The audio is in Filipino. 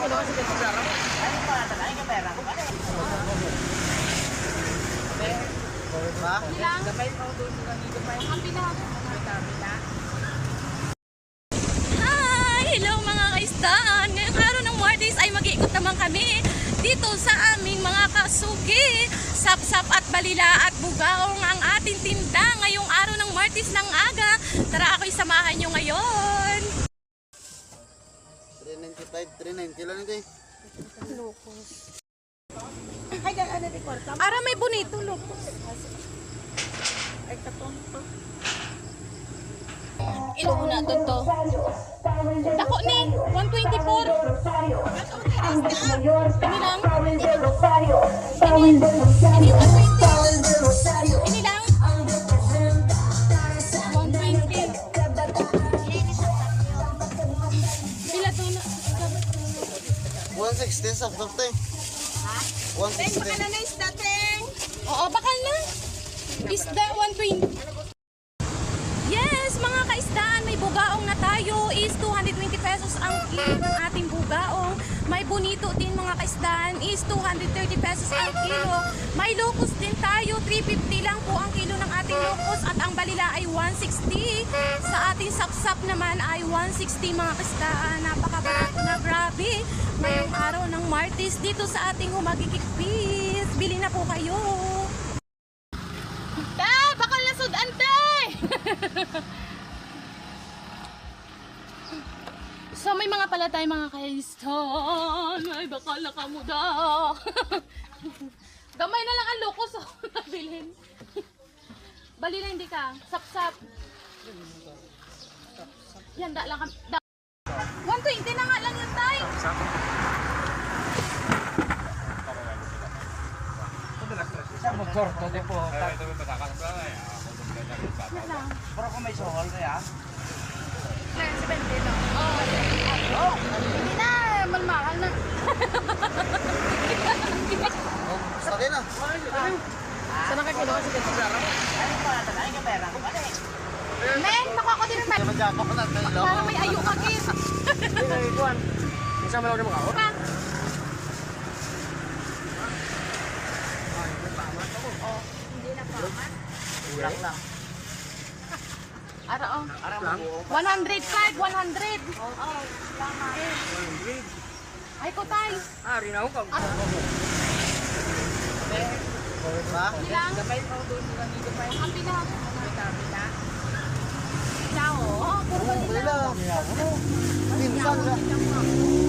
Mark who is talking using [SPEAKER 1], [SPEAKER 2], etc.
[SPEAKER 1] kinuha si Beto.
[SPEAKER 2] Ano pa ata na yung pera? Ba?
[SPEAKER 1] Ilang?
[SPEAKER 2] Gamay pa doon sa dito pa.
[SPEAKER 1] Ang bilang.
[SPEAKER 2] Kamila.
[SPEAKER 1] Hi! Hello mga kaisdaan! Ngayong araw ng Martes ay mag-iikot naman kami dito sa aming mga kasugi. Sap-sap at balila at bugaong ang ating tinda ngayong araw ng Martes ng aga. Tara ako'y samahan nyo ngayon.
[SPEAKER 2] 395, 390 lang ito eh.
[SPEAKER 1] Locos. Ara may bonito, locos.
[SPEAKER 2] Ay, katong to.
[SPEAKER 1] Ilo na to. Dako ni 124. Ini lang. Ini 120. Ini lang. 120. Pila to na?
[SPEAKER 2] 160 sa top eh.
[SPEAKER 3] Ha?
[SPEAKER 2] 160.
[SPEAKER 3] Baka na isda, Teng.
[SPEAKER 1] Oo, bakal na. Isda 120. Yes, mga kaisdaan, may bugaong na tayo is 220 pesos ang kilo ng ating bugaong. May bonito din mga kaisdaan is 230 pesos ang kilo. May locos din tayo, 350 lang po ang kilo ng ating locos at ang balila ay 160. Sa ating sapsap naman ay 160 mga kaisdaan. Napakabarato na, grabe. Ngayong araw ng Martes dito sa ating Humagikikpis. Bili na po kayo. Bakal na sudante! So may mga pala tayo mga kaistan. Ay bakal na kamuda. Gamay na lang ang lukos oh. Nabilin. Balila hindi ka. Sap-sap. Yan, da lang. 120 na nga lang yung tayo.
[SPEAKER 2] Sa magkorto din po.
[SPEAKER 1] Yan lang.
[SPEAKER 2] Pero kung may sohol kaya?
[SPEAKER 1] 70 lang. Oh, hindi na. Malmahal na.
[SPEAKER 2] Sa akin na.
[SPEAKER 1] Saan ka kinuha si Beto?
[SPEAKER 2] Ano pa ata na yung pera?
[SPEAKER 1] Men, nakuha ko din
[SPEAKER 2] Kaya magyapa ko na.
[SPEAKER 1] para may ayo ka, Kir.
[SPEAKER 2] Isa mo lang yung mga
[SPEAKER 1] Pa.
[SPEAKER 2] Ulang lang.
[SPEAKER 1] Ara, oh.
[SPEAKER 2] Arang lang.
[SPEAKER 1] 105, 100. Ay, ko tayo.
[SPEAKER 2] Rinaw ka.
[SPEAKER 1] At,
[SPEAKER 2] Ba?
[SPEAKER 1] ilang?
[SPEAKER 2] Gamay pa doon sa dito pa.
[SPEAKER 1] Ang bilang.
[SPEAKER 2] Kamila.
[SPEAKER 1] Ciao. Oh, puro balila.
[SPEAKER 2] Wala. Minsan lang.